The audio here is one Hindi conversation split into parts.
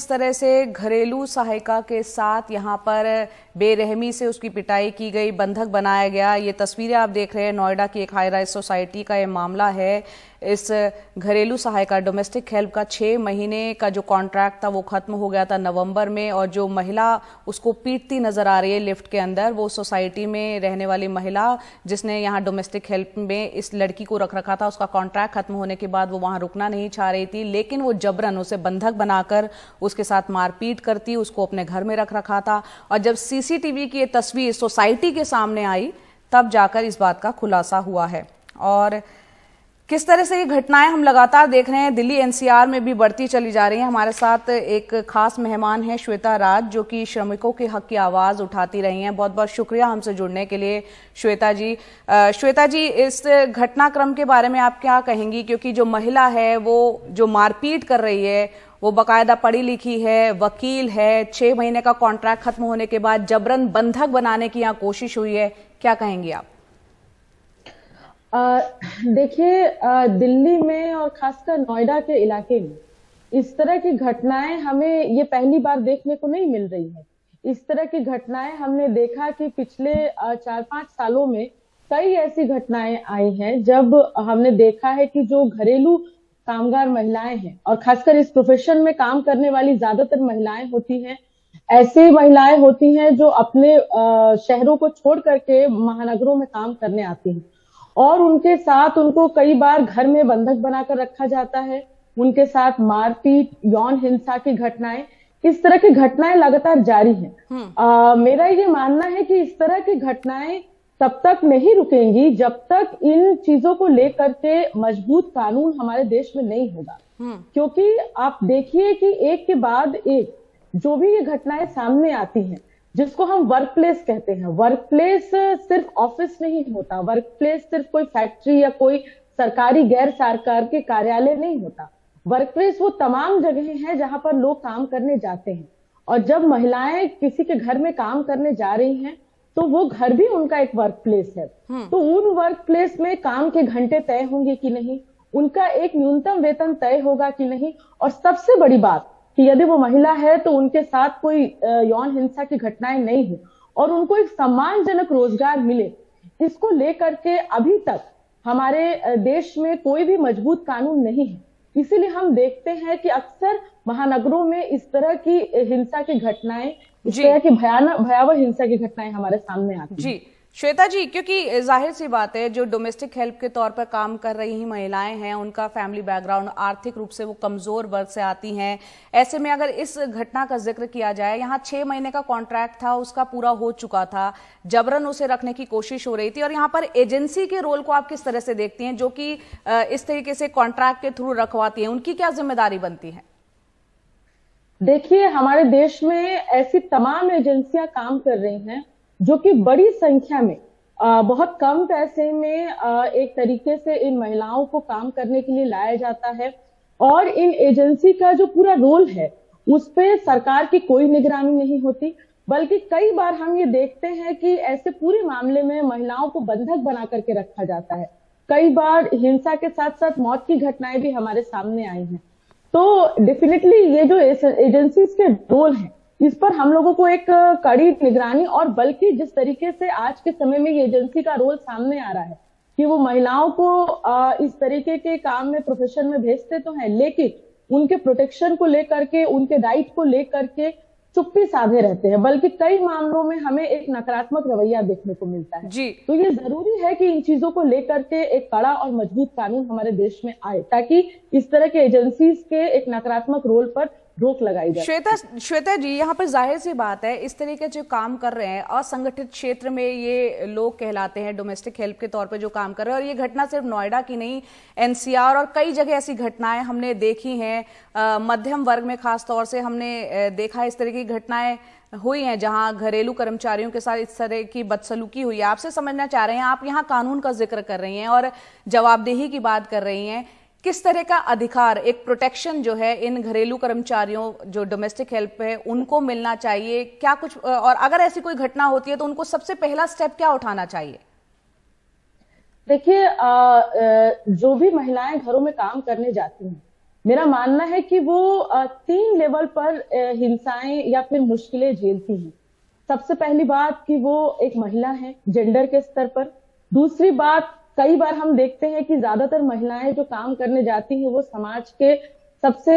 जिस तरह से घरेलू सहायिका के साथ यहाँ पर बेरहमी से उसकी पिटाई की गई, बंधक बनाया गया, ये तस्वीरें आप देख रहे हैं नोएडा की एक हाई राइज सोसाइटी का ये मामला है। इस घरेलू सहायिका डोमेस्टिक हेल्प का 6 महीने का जो कॉन्ट्रैक्ट था वो खत्म हो गया था नवंबर में, और जो महिला उसको पीटती नजर आ रही है लिफ्ट के अंदर, वो सोसाइटी में रहने वाली महिला जिसने यहाँ डोमेस्टिक हेल्प में इस लड़की को रख रखा था। उसका कॉन्ट्रैक्ट खत्म होने के बाद वो वहां रुकना नहीं चाह रही थी, लेकिन वो जबरन उसे बंधक बनाकर उसके साथ मारपीट करती, उसको अपने घर में रख रखा था। और जब सीसीटीवी की ये तस्वीर सोसाइटी के सामने आई तब जाकर इस बात का खुलासा हुआ है। और किस तरह से ये घटनाएं हम लगातार देख रहे हैं, दिल्ली एनसीआर में भी बढ़ती चली जा रही हैं। हमारे साथ एक खास मेहमान है श्वेता राज, जो कि श्रमिकों के हक की आवाज उठाती रही हैं। बहुत बहुत शुक्रिया हमसे जुड़ने के लिए श्वेता जी। श्वेता जी, इस घटनाक्रम के बारे में आप क्या कहेंगी, क्योंकि जो महिला है वो जो मारपीट कर रही है वो बाकायदा पढ़ी लिखी है, वकील है, 6 महीने का कॉन्ट्रैक्ट खत्म होने के बाद जबरन बंधक बनाने की यहाँ कोशिश हुई है, क्या कहेंगी आप? देखिए, दिल्ली में और खासकर नोएडा के इलाके में इस तरह की घटनाएं हमें ये पहली बार देखने को नहीं मिल रही है। इस तरह की घटनाएं हमने देखा कि पिछले 4-5 सालों में कई ऐसी घटनाएं आई हैं जब हमने देखा है कि जो घरेलू कामगार महिलाएं हैं और खासकर इस प्रोफेशन में काम करने वाली ज्यादातर महिलाएं होती हैं, ऐसी महिलाएं होती हैं जो अपने शहरों को छोड़ करके महानगरों में काम करने आती हैं, और उनके साथ उनको कई बार घर में बंधक बनाकर रखा जाता है। उनके साथ मारपीट, यौन हिंसा की घटनाएं, इस तरह की घटनाएं लगातार जारी हैं। मेरा ये मानना है कि इस तरह की घटनाएं तब तक नहीं रुकेंगी जब तक इन चीजों को लेकर के मजबूत कानून हमारे देश में नहीं होगा। क्योंकि आप देखिए कि एक के बाद एक जो भी ये घटनाएं सामने आती हैं, जिसको हम वर्क प्लेस कहते हैं, वर्क प्लेस सिर्फ ऑफिस नहीं होता, वर्क प्लेस सिर्फ कोई फैक्ट्री या कोई सरकारी गैर सरकारी कार्यालय नहीं होता। वर्क प्लेस वो तमाम जगह है जहां पर लोग काम करने जाते हैं, और जब महिलाएं किसी के घर में काम करने जा रही हैं तो वो घर भी उनका एक वर्क प्लेस है। तो उन वर्क प्लेस में काम के घंटे तय होंगे कि नहीं, उनका एक न्यूनतम वेतन तय होगा कि नहीं, और सबसे बड़ी बात कि यदि वो महिला है तो उनके साथ कोई यौन हिंसा की घटनाएं नहीं हो और उनको एक सम्मानजनक रोजगार मिले, इसको लेकर के अभी तक हमारे देश में कोई भी मजबूत कानून नहीं है। इसीलिए हम देखते हैं कि अक्सर महानगरों में इस तरह की हिंसा की घटनाएं, इस तरह की भयावह हिंसा की घटनाएं हमारे सामने आती हैं। जी श्वेता जी, क्योंकि जाहिर सी बात है जो डोमेस्टिक हेल्प के तौर पर काम कर रही महिलाएं हैं, उनका फैमिली बैकग्राउंड आर्थिक रूप से वो कमजोर वर्ग से आती हैं। ऐसे में अगर इस घटना का जिक्र किया जाए, यहाँ 6 महीने का कॉन्ट्रैक्ट था, उसका पूरा हो चुका था, जबरन उसे रखने की कोशिश हो रही थी, और यहाँ पर एजेंसी के रोल को आप किस तरह से देखती हैं जो कि इस तरीके से कॉन्ट्रैक्ट के थ्रू रखवाती है, उनकी क्या जिम्मेदारी बनती है? देखिए, हमारे देश में ऐसी तमाम एजेंसियां काम कर रही हैं जो कि बड़ी संख्या में बहुत कम पैसे में एक तरीके से इन महिलाओं को काम करने के लिए लाया जाता है, और इन एजेंसी का जो पूरा रोल है उस पे सरकार की कोई निगरानी नहीं होती, बल्कि कई बार हम ये देखते हैं कि ऐसे पूरे मामले में महिलाओं को बंधक बना करके रखा जाता है। कई बार हिंसा के साथ साथ मौत की घटनाएं भी हमारे सामने आई हैं। तो डेफिनेटली ये जो एजेंसीज के रोल है, इस पर हम लोगों को एक कड़ी निगरानी, और बल्कि जिस तरीके से आज के समय में ये एजेंसी का रोल सामने आ रहा है कि वो महिलाओं को इस तरीके के काम में, प्रोफेशन में भेजते तो हैं, लेकिन उनके प्रोटेक्शन को लेकर के, उनके राइट को लेकर के चुप्पी साधे रहते हैं, बल्कि कई मामलों में हमें एक नकारात्मक रवैया देखने को मिलता है। जी, तो ये जरूरी है कि इन चीजों को लेकर के एक कड़ा और मजबूत कानून हमारे देश में आए, ताकि इस तरह के एजेंसीज के एक नकारात्मक रोल पर रोक लगाई जाए। श्वेता जी, यहाँ पर जाहिर सी बात है, इस तरीके जो काम कर रहे हैं असंगठित क्षेत्र में ये लोग कहलाते हैं, डोमेस्टिक हेल्प के तौर पे जो काम कर रहे हैं, और ये घटना सिर्फ नोएडा की नहीं, एनसीआर और कई जगह ऐसी घटनाएं हमने देखी हैं। मध्यम वर्ग में खास तौर से हमने देखा इस तरह की घटनाएं हुई हैं जहां घरेलू कर्मचारियों के साथ इस तरह की बदसलूकी हुई है। आपसे समझना चाह रहे हैं, आप यहाँ कानून का जिक्र कर रही हैं और जवाबदेही की बात कर रही हैं, किस तरह का अधिकार, एक प्रोटेक्शन जो है इन घरेलू कर्मचारियों जो डोमेस्टिक हेल्प है उनको मिलना चाहिए, क्या कुछ, और अगर ऐसी कोई घटना होती है तो उनको सबसे पहला स्टेप क्या उठाना चाहिए? देखिए, जो भी महिलाएं घरों में काम करने जाती हैं, मेरा मानना है कि वो 3 लेवल पर हिंसाएं या फिर मुश्किलें झेलती हैं। सबसे पहली बात कि वो एक महिला है, जेंडर के स्तर पर। दूसरी बात, कई बार हम देखते हैं कि ज्यादातर महिलाएं जो काम करने जाती हैं वो समाज के सबसे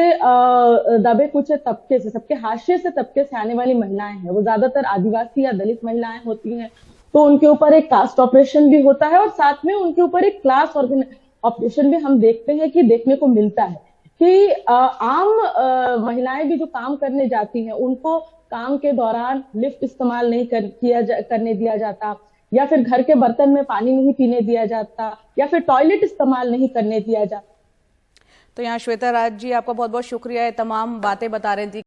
दबे कुचले तबके से, सबके हाशिए से तबके से आने वाली महिलाएं हैं। वो ज्यादातर आदिवासी या दलित महिलाएं होती हैं, तो उनके ऊपर एक कास्ट ऑपरेशन भी होता है और साथ में उनके ऊपर एक क्लास ऑपरेशन भी हम देखते हैं कि देखने को मिलता है कि आम महिलाएं भी जो काम करने जाती हैं उनको काम के दौरान लिफ्ट इस्तेमाल नहीं करने दिया जाता, या फिर घर के बर्तन में पानी नहीं पीने दिया जाता, या फिर टॉयलेट इस्तेमाल नहीं करने दिया जाता। तो यहाँ श्वेता राज जी, आपका बहुत बहुत शुक्रिया, ये तमाम बातें बता रही थी।